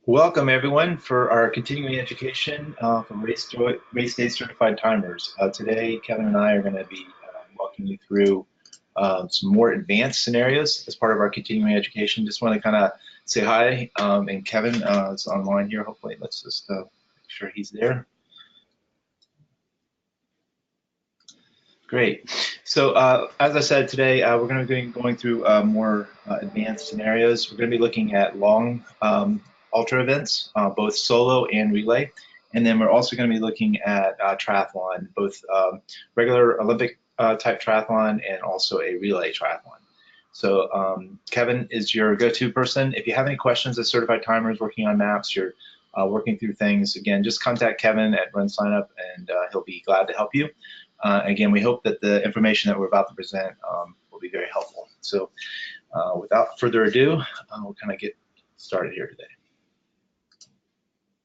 Welcome everyone for our continuing education from Race Day Certified Timers. Today, Kevin and I are going to be walking you through some more advanced scenarios as part of our continuing education. Just want to kind of say hi, and Kevin is online here. Hopefully, let's just make sure he's there. Great. So as I said today, we're going to be going through more advanced scenarios. We're going to be looking at long ultra events, both solo and relay. And then we're also going to be looking at triathlon, both regular Olympic type triathlon and also a relay triathlon. So Kevin is your go-to person. If you have any questions as certified timers working on maps, you're working through things, again, just contact Kevin at Run Signup and he'll be glad to help you. Again, we hope that the information that we're about to present will be very helpful. So without further ado, we'll kind of get started here today.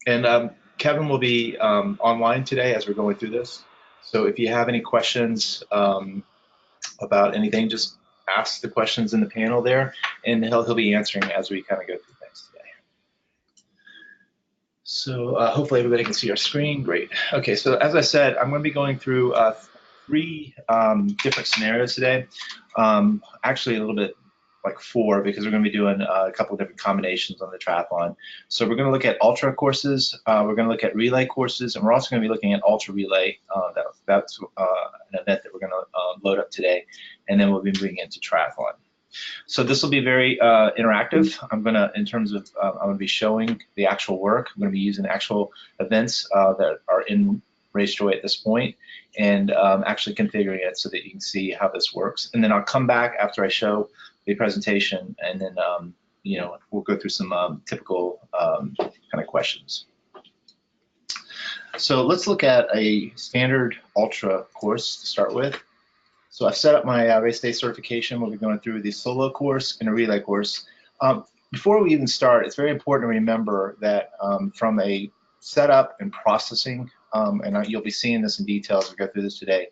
And Kevin will be online today as we're going through this. So if you have any questions about anything, just ask the questions in the panel there, and he'll be answering as we kind of go through things today. So hopefully everybody can see our screen. Great. Okay, so as I said, I'm going to be going through three different scenarios today. Actually, a little bit like four, because we're going to be doing a couple of different combinations on the triathlon. So we're going to look at ultra courses, we're going to look at relay courses, and we're also going to be looking at ultra relay. That's an event that we're going to load up today, and then we'll be moving into triathlon. So this will be very interactive. I'm going to, in terms of, I'm going to be showing the actual work. I'm going to be using actual events that are in RaceJoy at this point, and actually configuring it so that you can see how this works. And then I'll come back after I show the presentation, and then you know, we'll go through some typical kind of questions. So let's look at a standard ultra course to start with. So I've set up my race day certification. We'll be going through the solo course and a relay course. Before we even start, it's very important to remember that from a setup and processing, and you'll be seeing this in detail as we go through this today,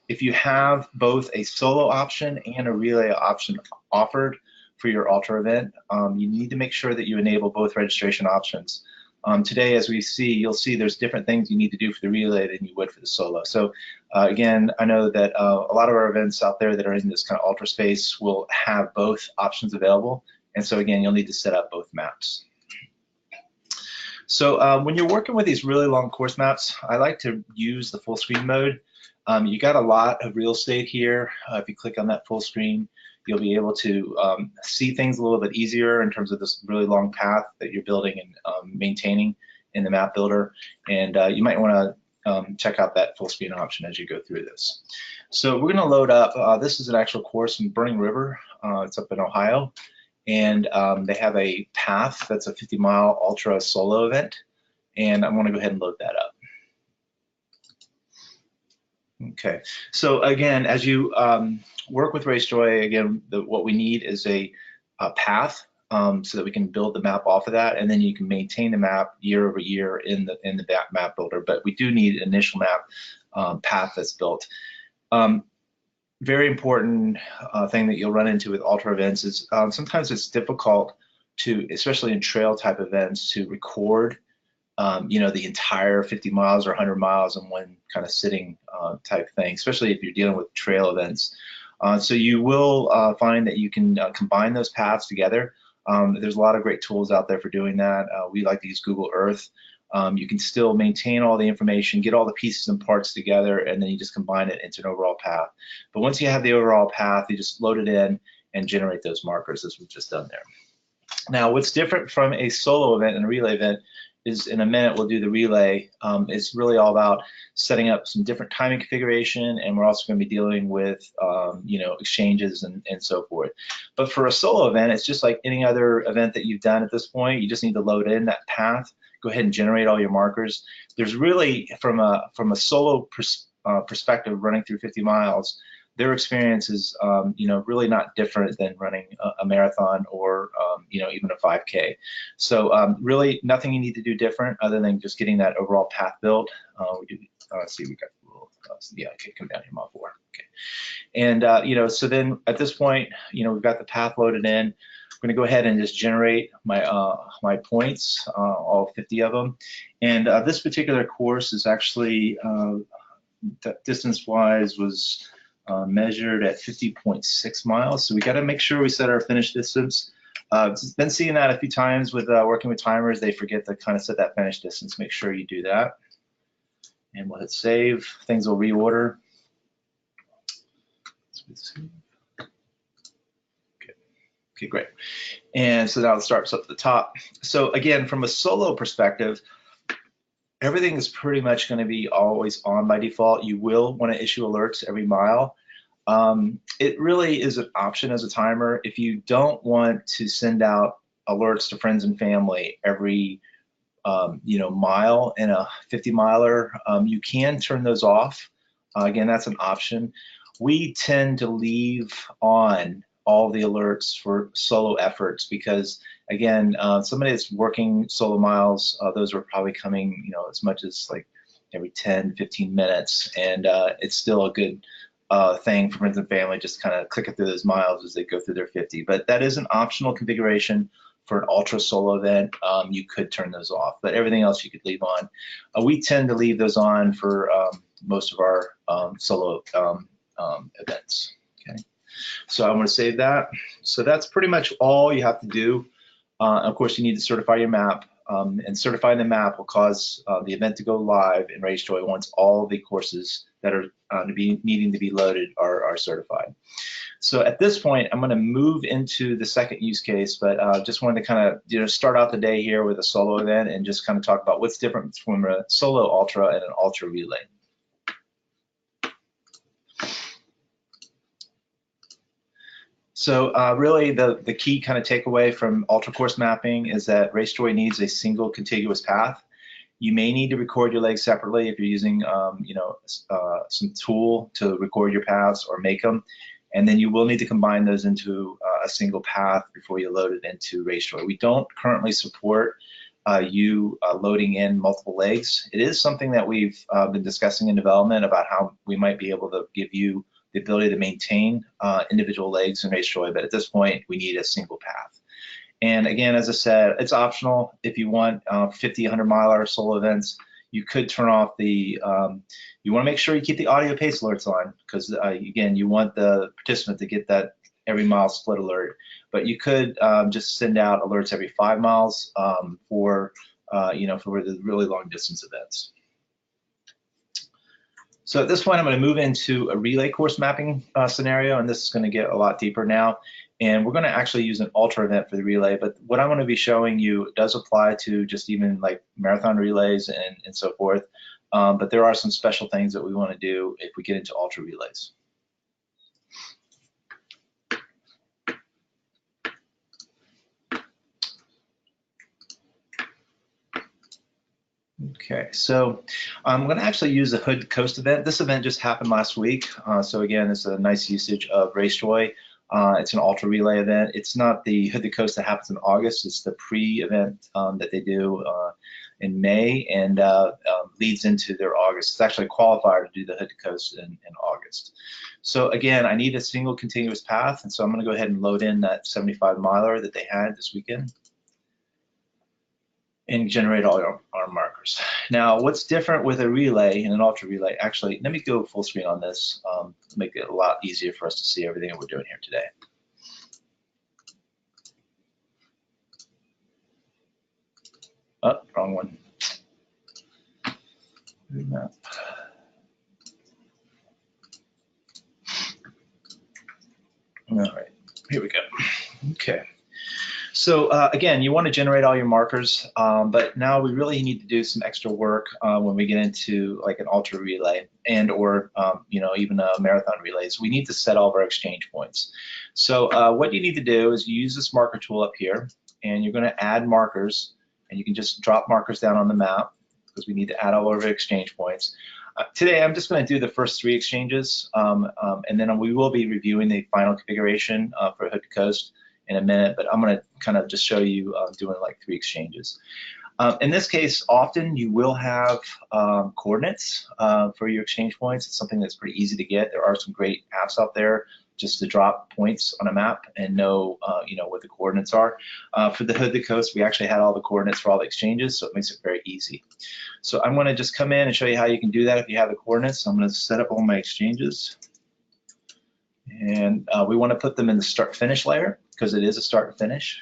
if you have both a solo option and a relay option offered for your ultra event, you need to make sure that you enable both registration options. Today, as we see, you'll see there's different things you need to do for the relay than you would for the solo. So again, I know that a lot of our events out there that are in this kind of ultra space will have both options available. And so again, you'll need to set up both maps. So when you're working with these really long course maps, I like to use the full screen mode. You got a lot of real estate here. If you click on that full screen, you'll be able to see things a little bit easier in terms of this really long path that you're building and maintaining in the map builder. And you might want to check out that full screen option as you go through this. So we're going to load up. This is an actual course in Burning River. It's up in Ohio. And they have a path that's a 50-mile ultra solo event. And I'm going to go ahead and load that up. Okay, so again, as you work with RaceJoy, again, what we need is a path so that we can build the map off of that, and then you can maintain the map year over year in the map builder. But we do need an initial map path that's built. Very important thing that you'll run into with ultra events is sometimes it's difficult to, especially in trail type events, to record you know, the entire 50 miles or 100 miles in one kind of sitting type thing, especially if you're dealing with trail events. So you will find that you can combine those paths together. There's a lot of great tools out there for doing that. We like to use Google Earth. You can still maintain all the information, get all the pieces and parts together, and then you just combine it into an overall path. But once you have the overall path, you just load it in and generate those markers as we've just done there. Now, what's different from a solo event and a relay event is, in a minute we'll do the relay. It's really all about setting up some different timing configuration, and we're also going to be dealing with you know, exchanges and so forth. But for a solo event, it's just like any other event that you've done at this point. You just need to load in that path, go ahead and generate all your markers. There's really, from a solo perspective, running through 50 miles, their experience is you know, really not different than running a marathon or you know, even a 5K. So really nothing you need to do different other than just getting that overall path built. We do see we got a little yeah, okay, come down here, mile 4. Okay, and you know, so then at this point, you know, we've got the path loaded in. going to go ahead and just generate my my points, all 50 of them. And this particular course is actually distance-wise was measured at 50.6 miles. So we got to make sure we set our finish distance. Been seeing that a few times with working with timers. They forget to kind of set that finish distance. Make sure you do that. And we'll hit save. Things will reorder. Okay, great. And so now it starts up at the top. So again, from a solo perspective, everything is pretty much going to be always on by default. You will want to issue alerts every mile. It really is an option as a timer. If you don't want to send out alerts to friends and family every mile in a 50 miler, you can turn those off. Again, that's an option. We tend to leave on all the alerts for solo efforts because, again, somebody that's working solo miles, those are probably coming, as much as like every 10, 15 minutes, and it's still a good thing for friends and family, just kind of clicking through those miles as they go through their 50. But that is an optional configuration for an ultra solo event. You could turn those off, but everything else you could leave on. We tend to leave those on for most of our solo events. Okay. So I'm going to save that. So that's pretty much all you have to do. Of course, you need to certify your map, and certifying the map will cause the event to go live in RaceJoy once all the courses that are needing to be loaded are certified. So at this point, I'm going to move into the second use case, but just wanted to kind of start out the day here with a solo event and just kind of talk about what's different between a solo ultra and an ultra relay. So really the key kind of takeaway from ultra course mapping is that RaceJoy needs a single contiguous path. You may need to record your legs separately if you're using some tool to record your paths or make them, and then you will need to combine those into a single path before you load it into RaceJoy. We don't currently support loading in multiple legs. It is something that we've been discussing in development about how we might be able to give you the ability to maintain individual legs in RaceJoy, but at this point, we need a single path. And again, as I said, it's optional. If you want 50, 100 miler solo events, you could turn off the, you want to make sure you keep the audio pace alerts on because, again, you want the participant to get that every mile split alert. But you could just send out alerts every 5 miles for the really long distance events. So at this point, I'm going to move into a relay course mapping scenario, and this is going to get a lot deeper now. And we're going to actually use an ultra event for the relay, but what I'm going to be showing you does apply to just even like marathon relays and so forth. But there are some special things that we want to do if we get into ultra relays. Okay, so I'm going to actually use the Hood Coast event. This event just happened last week. So again, it's a nice usage of RaceJoy. It's an ultra relay event. It's not the Hood to Coast that happens in August. It's the pre-event that they do in May and leads into their August. It's actually a qualifier to do the Hood to Coast in August. So again, I need a single continuous path, and so I'm going to go ahead and load in that 75 miler that they had this weekend and generate all our markers. Now, what's different with a relay and an ultra relay? Actually, let me go full screen on this to make it a lot easier for us to see everything that we're doing here today. Oh, wrong one. Map. All right, here we go. Okay. So again, you want to generate all your markers, but now we really need to do some extra work when we get into like an ultra relay and or even marathon relays. We need to set all of our exchange points. So what you need to do is you use this marker tool up here, and you're going to add markers, and you can just drop markers down on the map because we need to add all of our exchange points. Today, I'm just going to do the first 3 exchanges, and then we will be reviewing the final configuration for Hood to Coast in a minute, but I'm going to kind of just show you doing like 3 exchanges. In this case, often you will have coordinates for your exchange points. It's something that's pretty easy to get. There are some great apps out there just to drop points on a map and know, you know, what the coordinates are. For the hood of the coast, we actually had all the coordinates for all the exchanges, so it makes it very easy. So I'm going to just come in and show you how you can do that if you have the coordinates. So I'm going to set up all my exchanges. And we want to put them in the start-finish layer because it is a start and finish.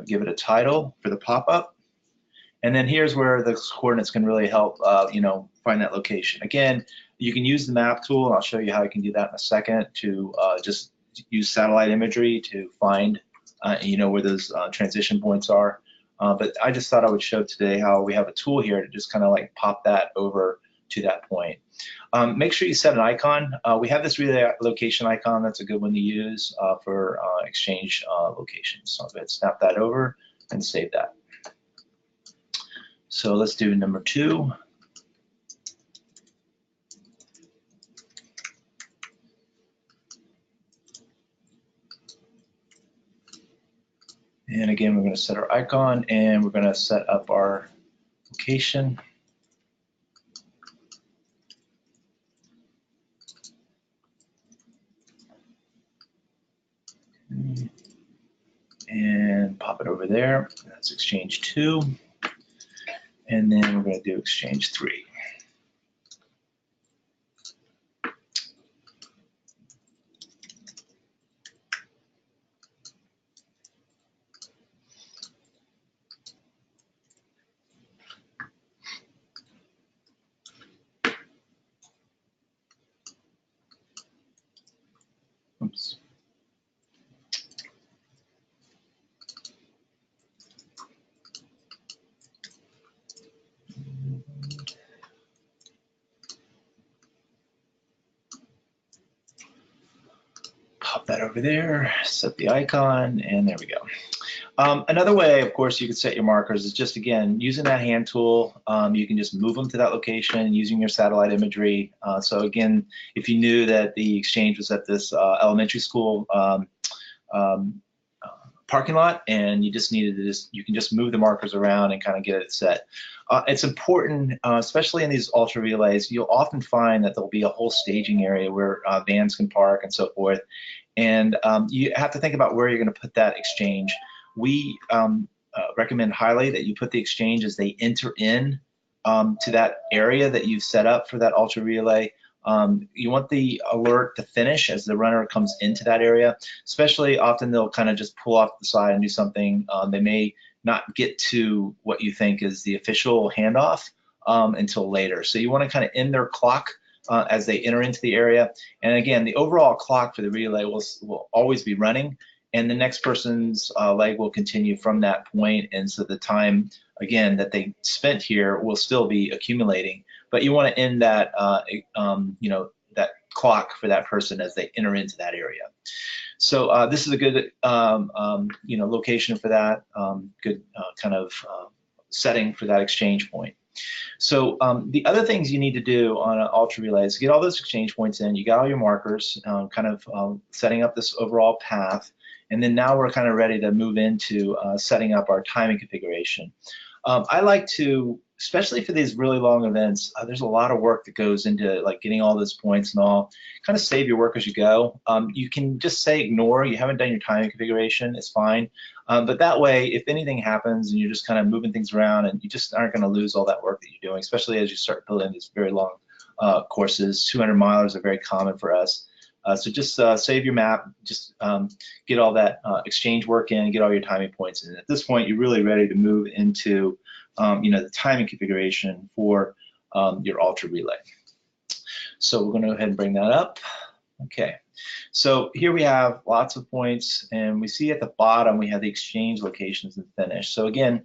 Give it a title for the pop-up. And then here's where the coordinates can really help, you know, find that location. Again, you can use the map tool, and I'll show you how you can do that in a second, to just use satellite imagery to find, you know, where those transition points are. But I just thought I would show today how we have a tool here to just kind of like pop that over to that point. Make sure you set an icon. We have this relay location icon. That's a good one to use for exchange locations. So I'm going to snap that over and save that. So let's do number 2. And again, we're going to set our icon, and we're going to set up our location. And pop it over there. That's exchange 2. And then we're going to do exchange 3. Oops. Pop that over there, set the icon, and there we go. Another way, of course, you could set your markers is just, again, using that hand tool. You can just move them to that location using your satellite imagery. So again, if you knew that the exchange was at this elementary school parking lot, and you just needed to you can just move the markers around and kind of get it set. It's important, especially in these ultra relays, you'll often find that there'll be a whole staging area where vans can park and so forth. And you have to think about where you're going to put that exchange. We recommend highly that you put the exchange as they enter in to that area that you've set up for that ultra relay. You want the alert to finish as the runner comes into that area. Especially often they'll kind of just pull off the side and do something. They may not get to what you think is the official handoff until later. So you want to kind of end their clock as they enter into the area. And again, the overall clock for the relay will always be running, and the next person's leg will continue from that point. And so the time, again, that they spent here will still be accumulating. But you want to end that, you know, that clock for that person as they enter into that area. So this is a good, you know, location for that. Good kind of setting for that exchange point. So the other things you need to do on an ultra relay is get all those exchange points in. You got all your markers, kind of setting up this overall path. And then now we're kind of ready to move into setting up our timing configuration. I like to, especially for these really long events, there's a lot of work that goes into like getting all those points and all. Kind of save your work as you go. You can just say ignore, you haven't done your timing configuration, it's fine. But that way, if anything happens and you're just kind of moving things around, and you just aren't going to lose all that work that you're doing, especially as you start building these very long courses. 200 milers are very common for us. So just save your map, just get all that exchange work in, get all your timing points in. At this point, you're really ready to move into you know, the timing configuration for your ultra relay. So we're going to go ahead and bring that up. Okay, so here we have lots of points, and we see at the bottom we have the exchange locations and finish. So again,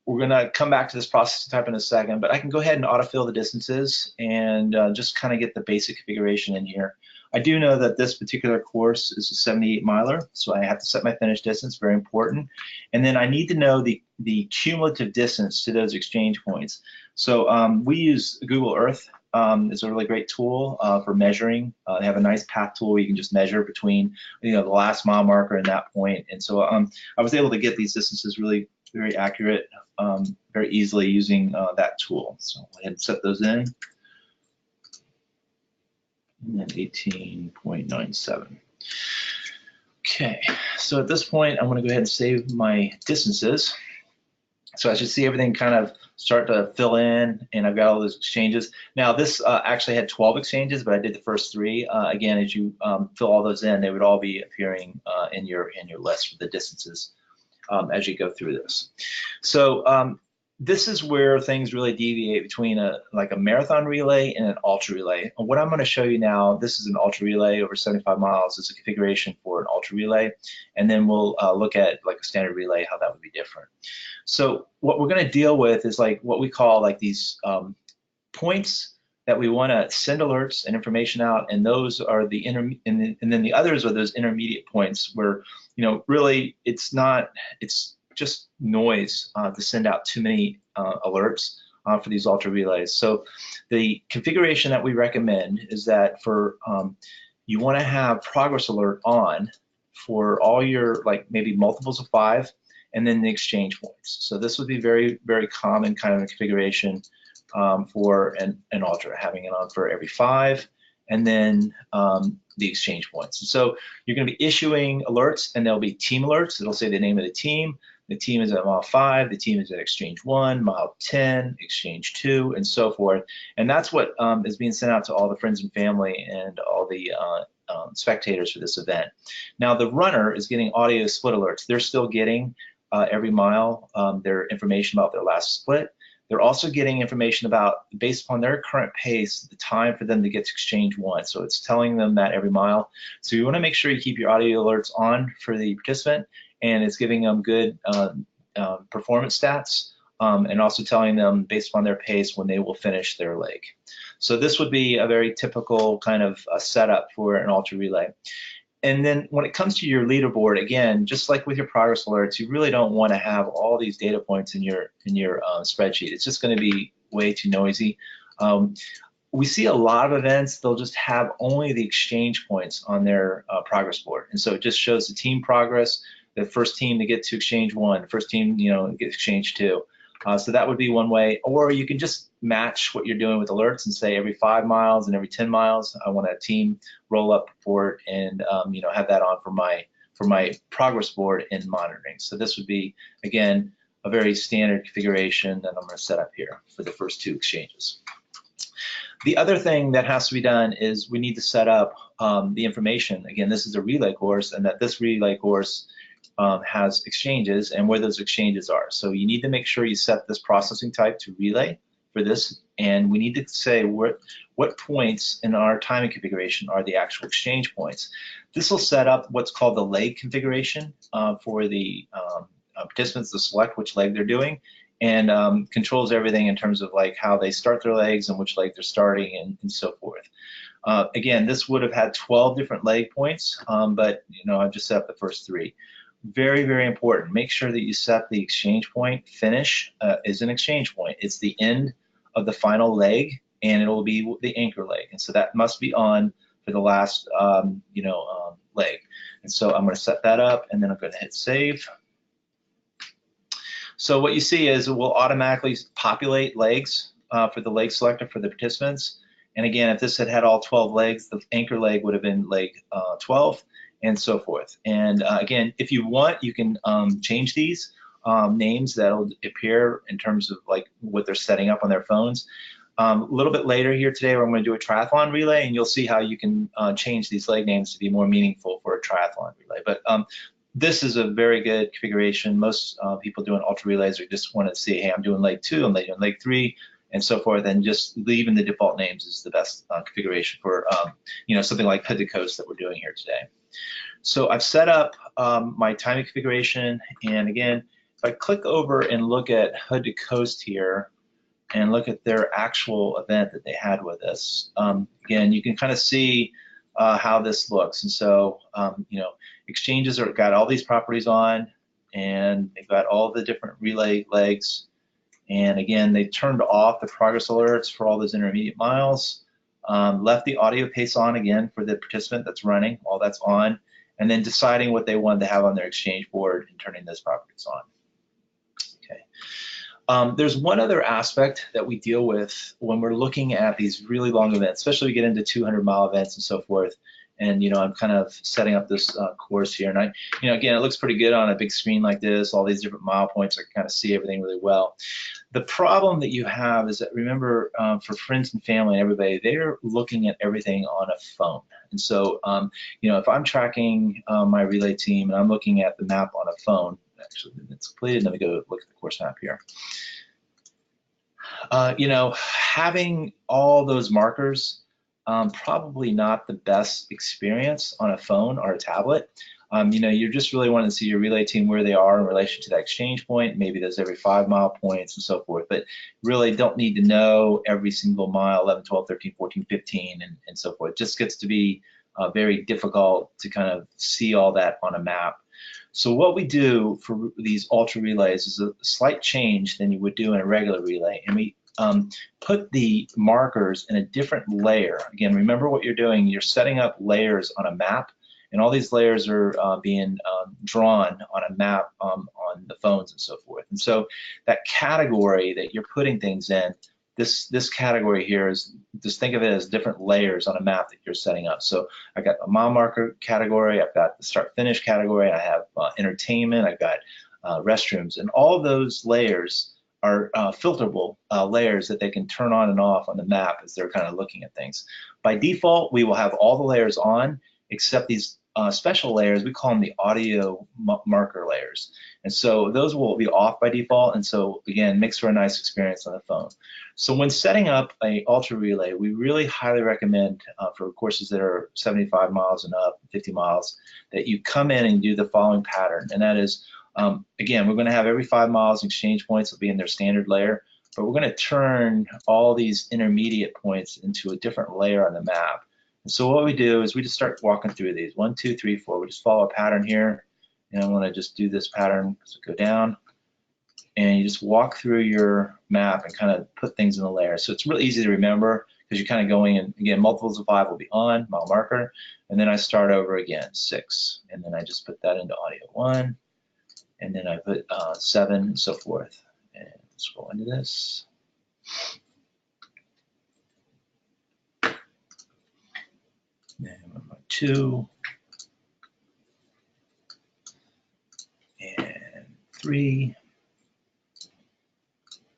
we're going to come back to this process type in a second, but I can go ahead and autofill the distances and just kind of get the basic configuration in here. I do know that this particular course is a 78 miler, so I have to set my finish distance, very important. And then I need to know the cumulative distance to those exchange points. So we use Google Earth. It's a really great tool for measuring. They have a nice path tool where you can just measure between, you know, the last mile marker and that point. And so I was able to get these distances really very accurate, very easily using that tool. So I'll go ahead and set those in. and then 18.97. Okay, so at this point, I'm going to go ahead and save my distances. So I should see everything kind of start to fill in, and I've got all those exchanges. Now this actually had 12 exchanges, but I did the first 3. Again, as you fill all those in, they would all be appearing in your list for the distances as you go through this. So this is where things really deviate between a marathon relay and an ultra relay. And what I'm going to show you now, this is an ultra relay over 75 miles. It's a configuration for an ultra relay, and then we'll look at like a standard relay, how that would be different. So what we're going to deal with is like what we call like these points that we want to send alerts and information out, and those are the and then the others are those intermediate points where, you know, really it's just noise to send out too many alerts for these ultra relays. So the configuration that we recommend is that for you want to have progress alert on for all your like maybe multiples of 5, and then the exchange points. So this would be very, very common kind of a configuration for an ultra, having it on for every 5, and then the exchange points. And so you're going to be issuing alerts, and there'll be team alerts. It'll say the name of the team. The team is at mile 5, the team is at exchange 1, mile 10, exchange 2, and so forth. And that's what is being sent out to all the friends and family and all the spectators for this event. Now the runner is getting audio split alerts. They're still getting every mile their information about their last split. They're also getting information about, based upon their current pace, the time for them to get to exchange 1. So it's telling them that every mile. So you want to make sure you keep your audio alerts on for the participant, and it's giving them good performance stats, and also telling them based upon their pace when they will finish their leg. So this would be a very typical kind of setup for an ultra relay. And then when it comes to your leaderboard, again, just like with your progress alerts, you really don't want to have all these data points in your spreadsheet. It's just going to be way too noisy. We see a lot of events, they'll just have only the exchange points on their progress board. And so it just shows the team progress, the first team to get to exchange 1, first team, you know, get exchange 2. So that would be one way. Or you can just match what you're doing with alerts and say every 5 miles and every 10 miles, I want a team roll up report and you know, have that on for my progress board in monitoring. So this would be, again, a very standard configuration that I'm going to set up here for the first 2 exchanges. The other thing that has to be done is we need to set up the information. Again, this is a relay course, and that this relay course has exchanges and where those exchanges are. So you need to make sure you set this processing type to relay for this, and we need to say what points in our timing configuration are the actual exchange points. This will set up what's called the leg configuration for the participants to select which leg they're doing, and controls everything in terms of like how they start their legs and which leg they're starting and so forth. Again, this would have had 12 different leg points, but you know, I've just set up the first 3. Very, very important. Make sure that you set the exchange point. Finish is an exchange point. It's the end of the final leg, and it will be the anchor leg. And so that must be on for the last, leg. And so I'm going to set that up, and then I'm going to hit save. So what you see is it will automatically populate legs for the leg selector for the participants. And again, if this had had all 12 legs, the anchor leg would have been leg 12. And so forth. And again, if you want, you can change these names that'll appear in terms of like what they're setting up on their phones. A little bit later here today, I'm going to do a triathlon relay, and you'll see how you can change these leg names to be more meaningful for a triathlon relay. But this is a very good configuration. Most people doing ultra relays are just want to see, hey, I'm doing leg 2, I'm doing leg 3, and so forth, and just leaving the default names is the best configuration for something like hood to coast that we're doing here today. So I've set up my timing configuration, and again, if I click over and look at hood to coast here and look at their actual event that they had with us, again, you can kind of see how this looks. And so, exchanges are got all these properties on, and they've got all the different relay legs. And again, they turned off the progress alerts for all those intermediate miles, left the audio pace on again for the participant that's running, all that's on, and then deciding what they wanted to have on their exchange board and turning those properties on. Okay. There's one other aspect that we deal with when we're looking at these really long events, especially we get into 200-mile events and so forth. And I'm kind of setting up this course here, and again, it looks pretty good on a big screen like this. All these different mile points, I can kind of see everything really well. The problem that you have is that, remember, for friends and family and everybody, they're looking at everything on a phone. And so, if I'm tracking my relay team and I'm looking at the map on a phone, actually, it's completed. Let me go look at the course map here. Having all those markers, probably not the best experience on a phone or a tablet. You're just really wanting to see your relay team where they are in relation to that exchange point, maybe those every 5-mile points and so forth, but really don't need to know every single mile, 11, 12, 13, 14, 15, and so forth. It just gets to be very difficult to kind of see all that on a map. So what we do for these ultra relays is a slight change than you would do in a regular relay, and we put the markers in a different layer. Again, remember what you're doing. You're setting up layers on a map, and all these layers are being drawn on a map on the phones and so forth. And so that category that you're putting things in, this category here is, just think of it as different layers on a map that you're setting up. So I got a mile marker category, I've got the start finish category, I have entertainment, I've got restrooms, and all of those layers are filterable layers that they can turn on and off on the map as they're kind of looking at things. By default, we will have all the layers on except these special layers. We call them the audio marker layers. And so those will be off by default, and so again, makes for a nice experience on the phone. So when setting up a ultra relay, we really highly recommend for courses that are 75 miles and up, 50 miles, that you come in and do the following pattern, and that is, again, we're going to have every 5 miles exchange points will be in their standard layer, but we're going to turn all these intermediate points into a different layer on the map. And so what we do is we just start walking through these, 1, 2, 3, 4. We just follow a pattern here, and I want to just do this pattern. So go down, and you just walk through your map and kind of put things in the layer. So it's really easy to remember because you're kind of going in, again, multiples of 5 will be on, mile marker, and then I start over again, 6, and then I just put that into audio 1, and then I put 7 and so forth. And let's go into this. And 2, and 3,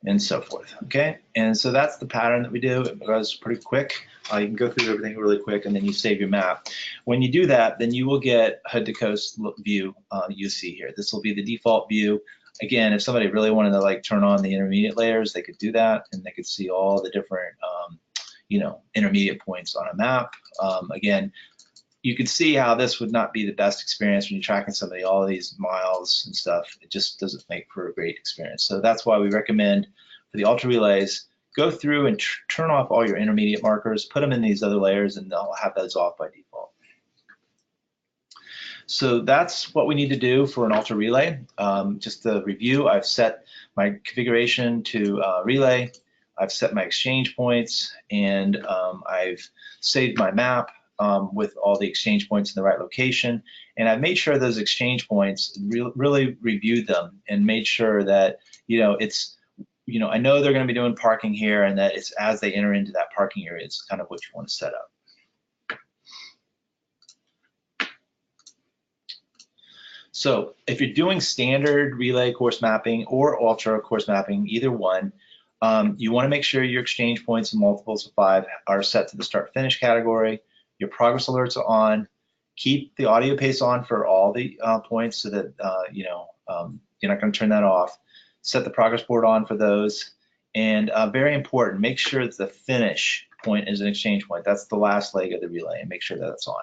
and so forth, okay? And so that's the pattern that we do. It goes pretty quick. You can go through everything really quick, and then you save your map. When you do that, then you will get HUD to coast view you see here. This will be the default view. Again, if somebody really wanted to like turn on the intermediate layers, they could do that, and they could see all the different intermediate points on a map. Again, you can see how this would not be the best experience when you're tracking somebody all of these miles and stuff. It just doesn't make for a great experience. So that's why we recommend for the ultra relays, go through and turn off all your intermediate markers, put them in these other layers, and they'll have those off by default. So that's what we need to do for an ultra relay. Just to review, I've set my configuration to relay, I've set my exchange points, and I've saved my map with all the exchange points in the right location, and I've made sure those exchange points really reviewed them and made sure that it's I know they're going to be doing parking here, and that it's as they enter into that parking area, it's kind of what you want to set up. So if you're doing standard relay course mapping or ultra course mapping, either one, you want to make sure your exchange points and multiples of 5 are set to the start finish category. Your progress alerts are on. Keep the audio pace on for all the points so that you're not going to turn that off. Set the progress board on for those. And very important, make sure that the finish point is an exchange point. That's the last leg of the relay, and make sure that it's on.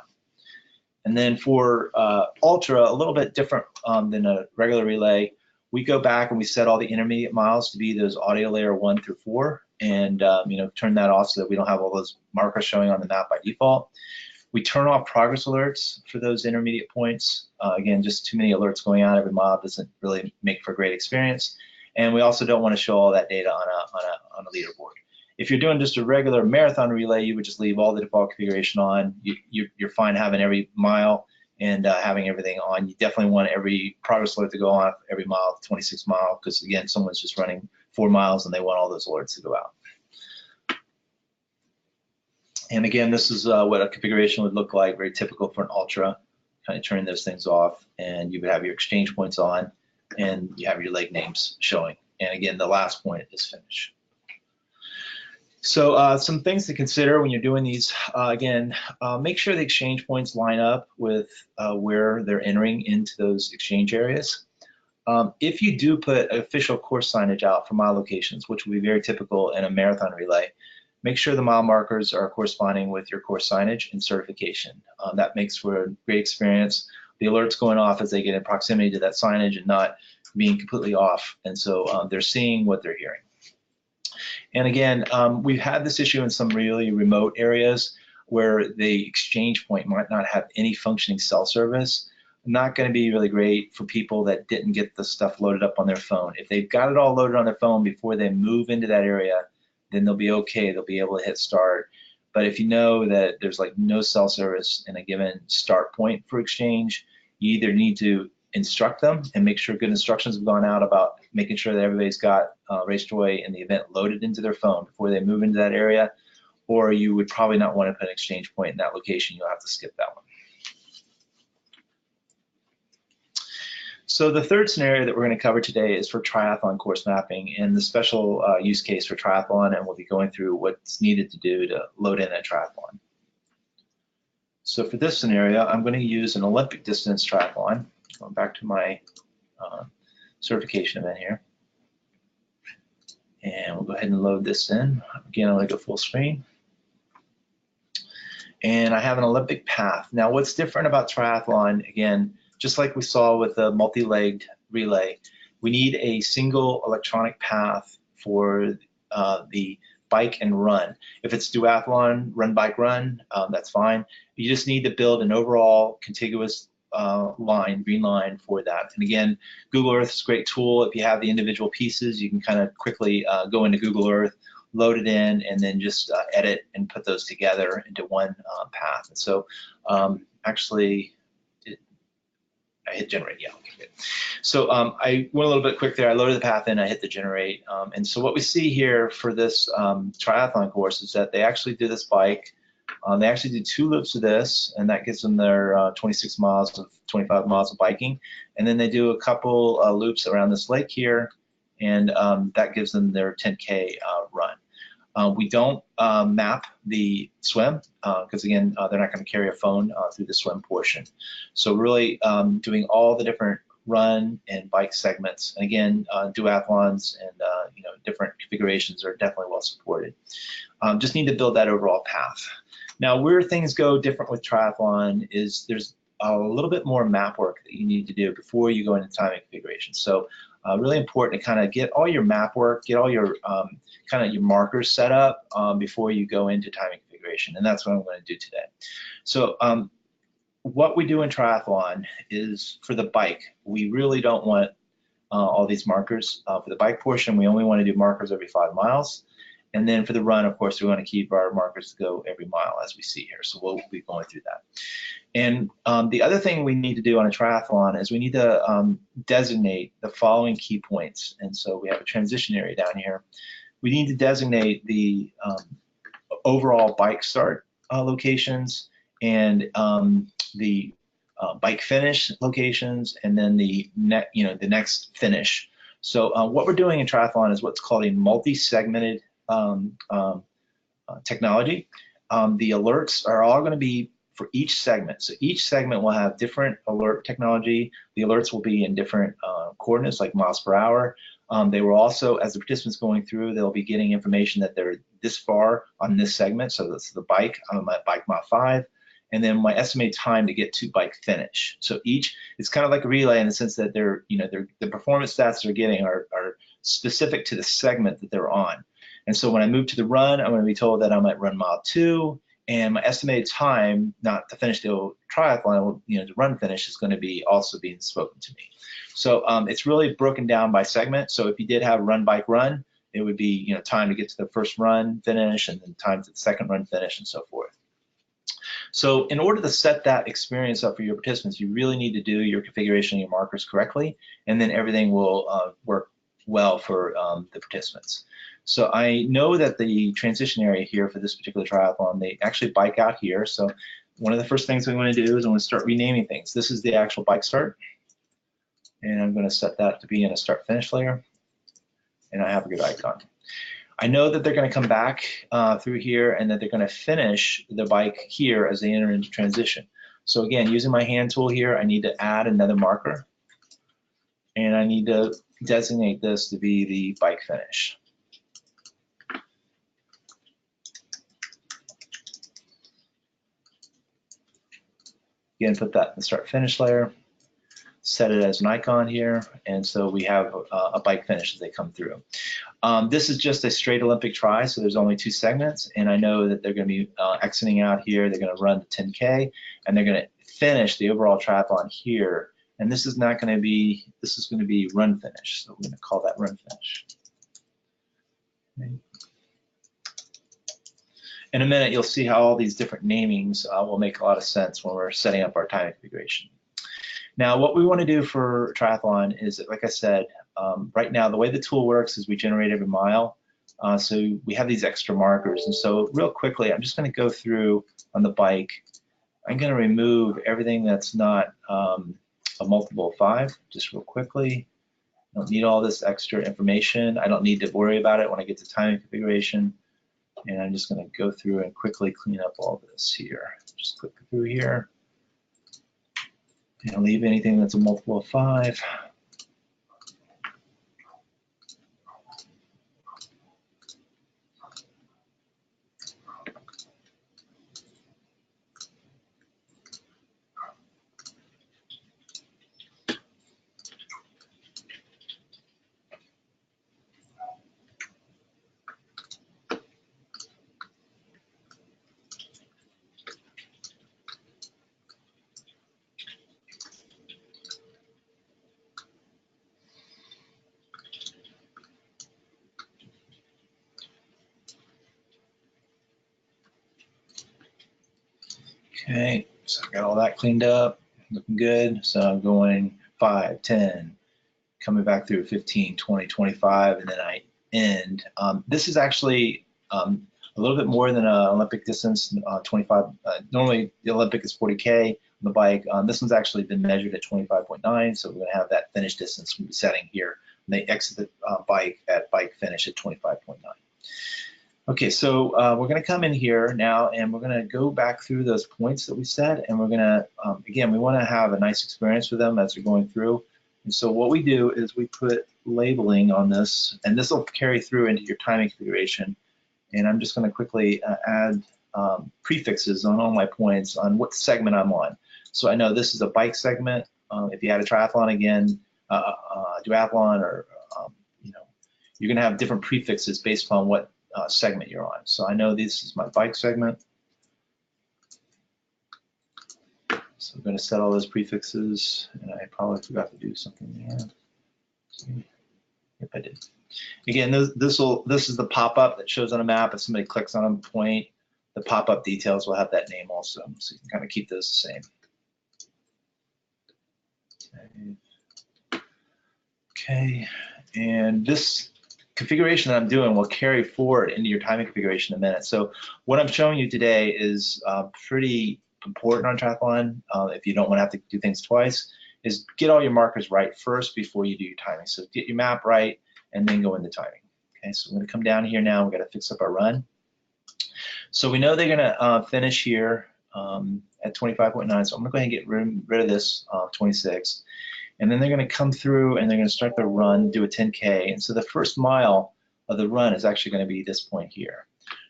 And then for ultra, a little bit different than a regular relay, we go back and we set all the intermediate miles to be those audio layer 1 through 4, and turn that off so that we don't have all those markers showing on the map by default. We turn off progress alerts for those intermediate points. Again, just too many alerts going out every mile doesn't really make for a great experience. And we also don't want to show all that data on a leaderboard. If you're doing just a regular marathon relay, you would just leave all the default configuration on. You're fine having every mile and having everything on. You definitely want every progress alert to go on every mile, 26 mile, because again, someone's just running 4 miles and they want all those alerts to go out. And again, this is what a configuration would look like, very typical for an ultra. Kind of turn those things off, and you would have your exchange points on, and you have your leg names showing. And again, the last point is finish. So some things to consider when you're doing these, again, make sure the exchange points line up with where they're entering into those exchange areas. If you do put official course signage out for mile locations, which will be very typical in a marathon relay, make sure the mile markers are corresponding with your course signage and certification. That makes for a great experience. The alerts going off as they get in proximity to that signage and not being completely off. And so they're seeing what they're hearing. And again, we've had this issue in some really remote areas where the exchange point might not have any functioning cell service. Not going to be really great for people that didn't get the stuff loaded up on their phone. If they've got it all loaded on their phone before they move into that area, then they'll be okay. They'll be able to hit start. But if you know that there's like no cell service in a given start point for exchange, you either need to instruct them and make sure good instructions have gone out about making sure that everybody's got RaceJoy in the event loaded into their phone before they move into that area, or you would probably not want to put an exchange point in that location. You'll have to skip that one. So the third scenario that we're going to cover today is for triathlon course mapping and the special use case for triathlon, and we'll be going through what's needed to do to load in a triathlon. So for this scenario, I'm going to use an Olympic distance triathlon. Going back to my certification event here. And we'll go ahead and load this in. Again, I'm going to go full screen. And I have an Olympic path. Now what's different about triathlon, again, just like we saw with the multi-legged relay, we need a single electronic path for the bike and run. If it's duathlon, run, bike, run, that's fine. You just need to build an overall contiguous line, green line for that. And again, Google Earth is a great tool. If you have the individual pieces, you can kind of quickly go into Google Earth, load it in, and then just edit and put those together into one path. And so actually, I hit generate, yeah, okay, good. So I went a little bit quick there. I loaded the path in, I hit the generate. And so what we see here for this triathlon course is that they actually do this bike. They actually do 2 loops of this, and that gives them their 25 miles of biking. And then they do a couple loops around this lake here, and that gives them their 10K run. We don't map the swim because again, they're not going to carry a phone through the swim portion. So really doing all the different run and bike segments. And again, duathlons and different configurations are definitely well supported. Just need to build that overall path. Now, where things go different with triathlon is there's a little bit more map work that you need to do before you go into timing configuration. So really important to kind of get all your map work, get all your kind of your markers set up before you go into timing configuration, and that's what I'm going to do today. So what we do in triathlon is for the bike, we really don't want all these markers. For the bike portion, we only want to do markers every 5 miles. And then for the run, of course, we want to keep our markers to go every mile as we see here. So we'll be going through that. And the other thing we need to do on a triathlon is we need to designate the following key points. And so we have a transition area down here. We need to designate the overall bike start locations and the bike finish locations, and then the next finish. So what we're doing in triathlon is what's called a multi-segmented technology. The alerts are all going to be for each segment. So each segment will have different alert technology. The alerts will be in different coordinates, like miles per hour. They will also, as the participants going through, they'll be getting information that they're this far on this segment. So that's the bike. I'm at bike mile 5. And then my estimated time to get to bike finish. So each, it's kind of like a relay in the sense that they're, the performance stats they're getting are specific to the segment that they're on. And so when I move to the run, I'm going to be told that I'm at run mile 2, and my estimated time, not to finish the triathlon, to run finish, is going to be also being spoken to me. So it's really broken down by segment. So if you did have run, bike, run, it would be time to get to the first run finish, and then time to the second run finish, and so forth. So in order to set that experience up for your participants, you really need to do your configuration of your markers correctly, and then everything will work well for the participants. So I know that the transition area here for this particular triathlon, they actually bike out here. So one of the first things I'm going to do is I'm going to start renaming things. This is the actual bike start, and I'm going to set that to be in a start finish layer, and I have a good icon. I know that they're going to come back through here and that they're going to finish the bike here as they enter into transition. So again, using my hand tool here, I need to add another marker, and I need to designate this to be the bike finish. Again, put that in the start finish layer, set it as an icon here, and so we have a bike finish as they come through. This is just a straight Olympic try, so there's only 2 segments, and I know that they're going to be exiting out here. They're going to run the 10K, and they're going to finish the overall triathlon here. And this is not going to be, this is going to be run finish, so we're going to call that run finish. Okay. In a minute, you'll see how all these different namings will make a lot of sense when we're setting up our time configuration. Now, what we want to do for triathlon is, like I said, right now, the way the tool works is we generate every mile. So we have these extra markers. And so real quickly, I'm just going to go through on the bike. I'm going to remove everything that's not a multiple of 5, just real quickly. I don't need all this extra information. I don't need to worry about it when I get to time configuration. And I'm just going to go through and quickly clean up all this here. Just click through here. And leave anything that's a multiple of 5. Okay, so I got all that cleaned up, looking good. So I'm going 5, 10, coming back through 15, 20, 25, and then I end. This is actually a little bit more than an Olympic distance, 25. Normally the Olympic is 40K on the bike. This one's actually been measured at 25.9, so we're going to have that finish distance we'll be setting here. And they exit the bike at bike finish at 25.9. Okay, so we're going to come in here now, and we're going to go back through those points that we set, and we're going to, again, we want to have a nice experience with them as they're going through. And so what we do is we put labeling on this, and this will carry through into your timing configuration. And I'm just going to quickly add prefixes on all my points on what segment I'm on. So I know this is a bike segment. If you had a triathlon again, duathlon, or you know, you're going to have different prefixes based upon what segment you're on. So I know this is my bike segment. So I'm going to set all those prefixes, and I probably forgot to do something there. See? Yep, I did. Again, this is the pop-up that shows on a map. If somebody clicks on a point, the pop-up details will have that name also. So you can kind of keep those the same. Okay, and this configuration that I'm doing will carry forward into your timing configuration in a minute. So what I'm showing you today is pretty important on triathlon. If you don't want to have to do things twice, is get all your markers right first before you do your timing. So get your map right and then go into timing. Okay, so we're going to come down here now. We've got to fix up our run. So we know they're going to finish here at 25.9. So I'm going to go ahead and get rid of this 26. And then they're going to come through and they're going to start their run, do a 10K. And so the first mile of the run is actually going to be this point here.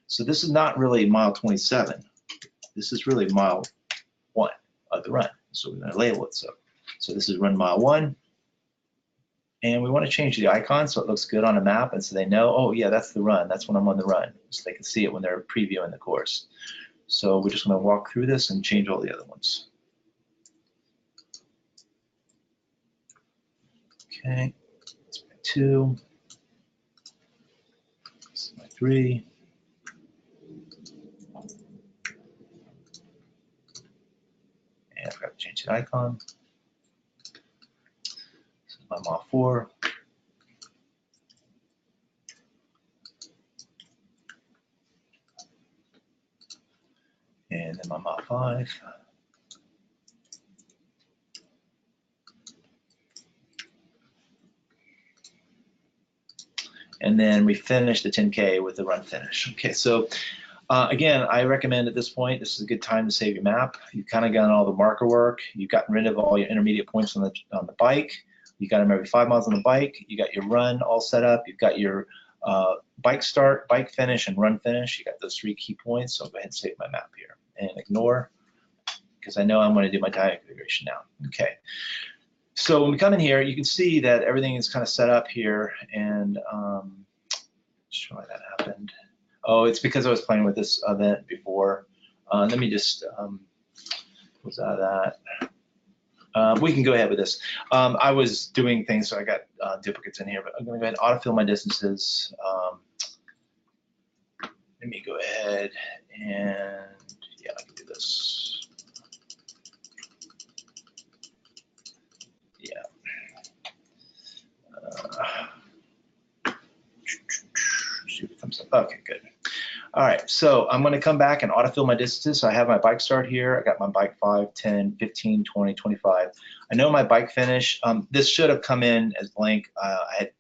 So this is not really mile 27. This is really mile 1 of the run. So we're going to label it. So this is run mile 1. And we want to change the icon so it looks good on a map, and so they know, oh yeah, that's the run. That's when I'm on the run. So they can see it when they're previewing the course. So we're just going to walk through this and change all the other ones. Okay, that's my 2. This is my 3. And I forgot to change the icon. This is my mile 4. 10.5. And then we finish the 10K with the run finish. Okay, so again, I recommend at this point, this is a good time to save your map. You've kind of gotten all the marker work. You've gotten rid of all your intermediate points on the bike. You got them every 5 miles on the bike. You got your run all set up. You've got your bike start, bike finish, and run finish. You got those 3 key points. So I'll go ahead and save my map here and ignore, because I know I'm going to do my time configuration now. Okay. So when we come in here, you can see that everything is kind of set up here, and show why that happened. Oh, it's because I was playing with this event before. Let me just close out of that. We can go ahead with this. I was doing things, so I got duplicates in here, but I'm going to go ahead and autofill my distances. Let me go ahead and, yeah, I can do this. Yeah. See what comes up. Okay, good. All right, so I'm going to come back and autofill my distances. So I have my bike start here. I got my bike 5, 10, 15, 20, 25. I know my bike finish. This should have come in as blank. I had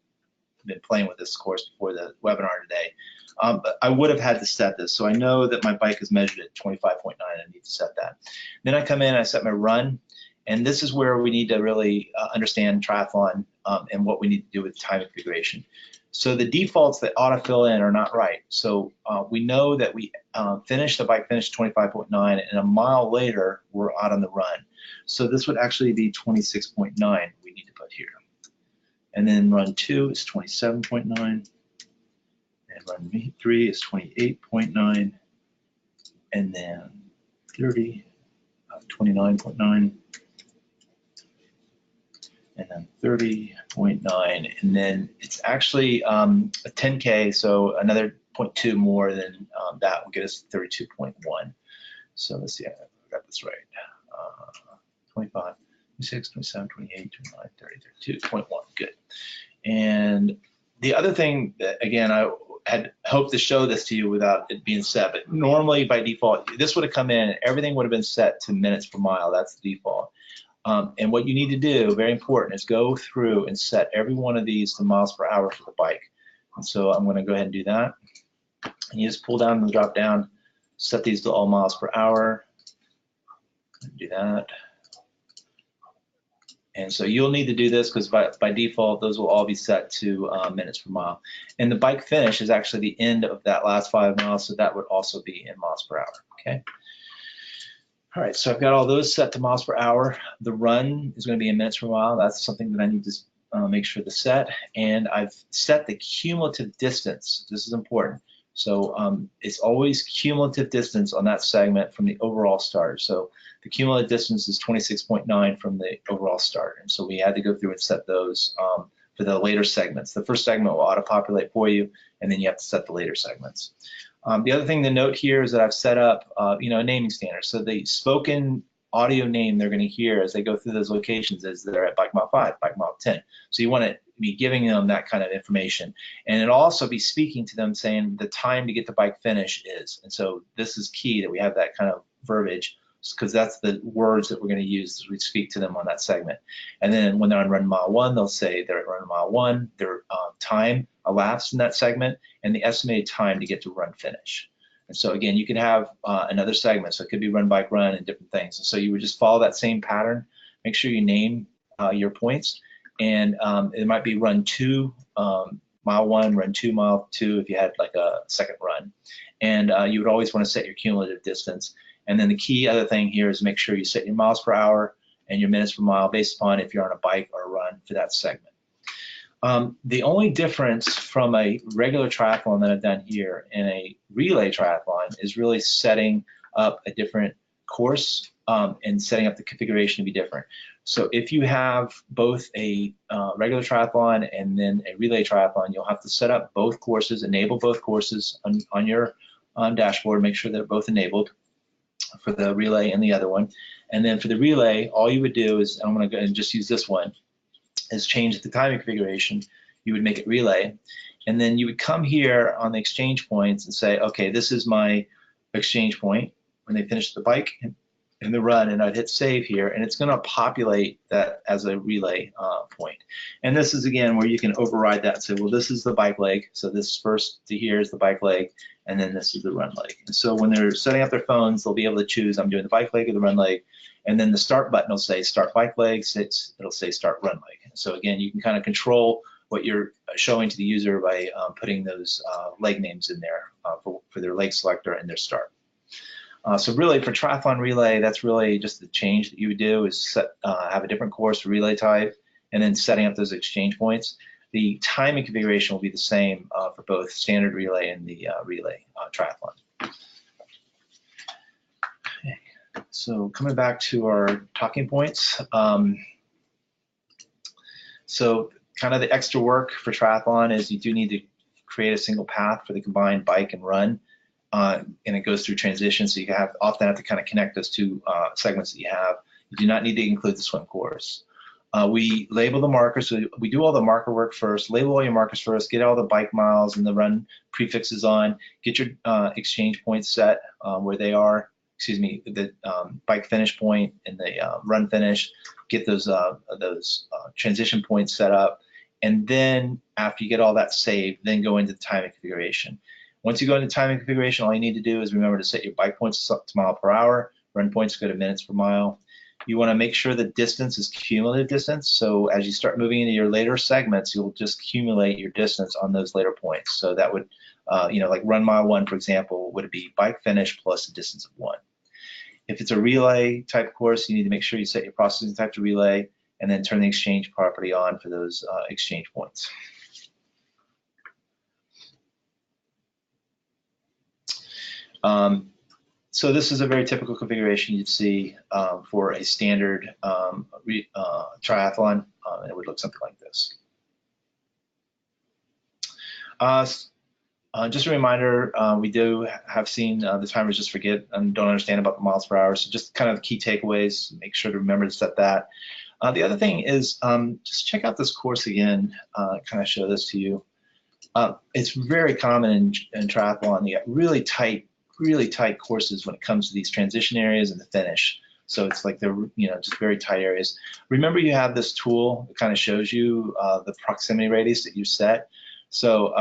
been playing with this course before the webinar today. But I would have had to set this. So I know that my bike is measured at 25.9. I need to set that. Then I come in, I set my run. And this is where we need to really understand triathlon and what we need to do with time configuration. So the defaults that autofill in are not right. So we know that we finished the bike finish 25.9, and a mile later we're out on the run. So this would actually be 26.9 we need to put here. And then run 2 is 27.9, and run 3 is 28.9, and then 30, 29.9. And then 30.9, and then it's actually a 10K, so another 0.2 more than that will get us 32.1. So let's see, I got this right. 25, 26, 27, 28, 29, 30, 32.1, good. And the other thing that, again, I had hoped to show this to you without it being set, but normally by default, this would have come in and everything would have been set to minutes per mile. That's the default. And what you need to do, very important, is go through and set every one of these to miles per hour for the bike. And so I'm going to go ahead and do that. And you just pull down and drop down, set these to all miles per hour. Do that. And so you'll need to do this because by default, those will all be set to minutes per mile. And the bike finish is actually the end of that last 5 miles, so that would also be in miles per hour, okay? All right, so I've got all those set to miles per hour. The run is going to be in minutes per mile. That's something that I need to make sure to set. And I've set the cumulative distance. This is important. So it's always cumulative distance on that segment from the overall start. So the cumulative distance is 26.9 from the overall start. And so we had to go through and set those for the later segments. The first segment will auto-populate for you, and then you have to set the later segments. The other thing to note here is that I've set up, a naming standard. So the spoken audio name they're going to hear as they go through those locations is they're at bike mile 5, bike mile 10. So you want to be giving them that kind of information. And it'll also be speaking to them saying the time to get to bike finish is. And so this is key that we have that kind of verbiage, because that's the words that we're going to use as we speak to them on that segment. And then when they're on run mile 1, they'll say they're at run mile 1, their time elapsed in that segment, and the estimated time to get to run finish. And so again, you could have another segment, so it could be run, bike, run, and different things. And so you would just follow that same pattern. Make sure you name your points, and it might be run 2, mile 1, run 2, mile 2 if you had like a second run. And you would always want to set your cumulative distance. And then the key other thing here is make sure you set your miles per hour and your minutes per mile based upon if you're on a bike or a run for that segment. The only difference from a regular triathlon that I've done here and a relay triathlon is really setting up a different course and setting up the configuration to be different. So if you have both a regular triathlon and then a relay triathlon, you'll have to set up both courses, enable both courses on your dashboard, make sure they're both enabled for the relay and the other one. And then for the relay, all you would do is, I'm going to go and just use this one, is change the timing configuration. You would make it relay, and then you would come here on the exchange points and say, okay, this is my exchange point when they finish the bike in the run, and I'd hit save here, and it's going to populate that as a relay point. And this is again where you can override that and say, well, this is the bike leg, so this first to here is the bike leg, and then this is the run leg. And so when they're setting up their phones, they'll be able to choose, I'm doing the bike leg or the run leg, and then the start button will say start bike leg, it'll say start run leg. So again, you can kind of control what you're showing to the user by putting those leg names in there for their leg selector and their start. So really for triathlon relay, that's really just the change that you would do is have a different course relay type and then setting up those exchange points. The timing configuration will be the same for both standard relay and the relay triathlon. Okay. So coming back to our talking points. So kind of the extra work for triathlon is you do need to create a single path for the combined bike and run. And it goes through transition, so you often have to kind of connect those two segments that you have. You do not need to include the swim course. We label the markers, so we do all the marker work first, label all your markers first, get all the bike miles and the run prefixes on, get your exchange points set where they are, the bike finish point and the run finish, get those transition points set up, and then after you get all that saved, then go into the timing configuration. Once you go into timing configuration, all you need to do is remember to set your bike points to mile per hour, run points go to minutes per mile. You want to make sure the distance is cumulative distance, so as you start moving into your later segments, you'll just accumulate your distance on those later points. So that would, like run mile 1, for example, would be bike finish plus a distance of 1. If it's a relay type course, you need to make sure you set your processing type to relay and then turn the exchange property on for those exchange points. So this is a very typical configuration you'd see for a standard triathlon, and it would look something like this. Just a reminder, we do have seen the timers just forget and don't understand about the miles per hour, so just kind of the key takeaways, make sure to remember to set that. The other thing is just check out this course again, kind of show this to you. It's very common in triathlon. You got really tight courses when it comes to these transition areas and the finish. So it's like they're just very tight areas. Remember, you have this tool that kind of shows you the proximity radius that you set. So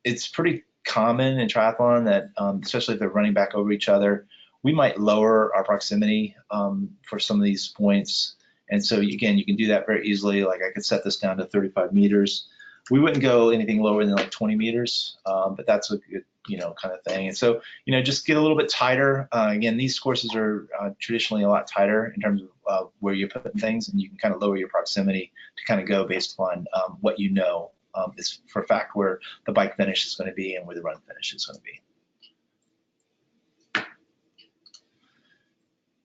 it's pretty common in triathlon that especially if they're running back over each other, we might lower our proximity for some of these points. And so again, you can do that very easily. Like I could set this down to 35 meters. We wouldn't go anything lower than like 20 meters, but that's a good, kind of thing. And so, just get a little bit tighter. Again, these courses are traditionally a lot tighter in terms of where you're putting things, and you can kind of lower your proximity to kind of go based upon what is for a fact where the bike finish is going to be and where the run finish is going to be.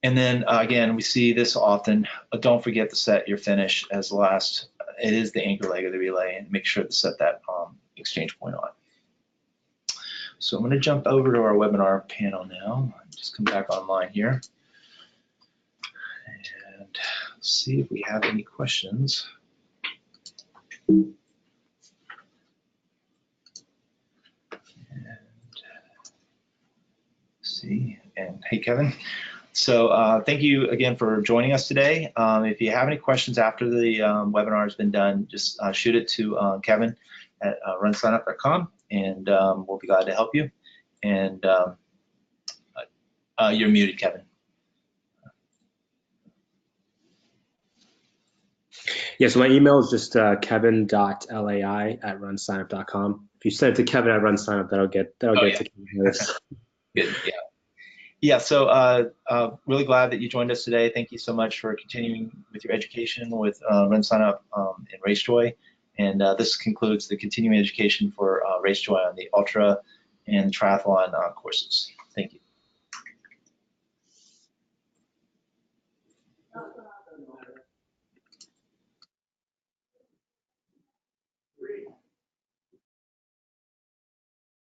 And then again, we see this often. Don't forget to set your finish as the last. It is the anchor leg of the relay, and make sure to set that exchange point on. So I'm going to jump over to our webinar panel now. Just come back online here and see if we have any questions. And see, and hey, Kevin. So thank you again for joining us today. If you have any questions after the webinar has been done, just shoot it to Kevin at runsignup.com, and we'll be glad to help you. And you're muted, Kevin. Yeah, so my email is just kevin.lai at runsignup.com. If you send it to Kevin at runsignup, that'll get to Kevin. Good, yeah. Yeah, so really glad that you joined us today. Thank you so much for continuing with your education with RunSignup and RaceJoy. And this concludes the continuing education for RaceJoy on the Ultra and Triathlon courses. Thank you.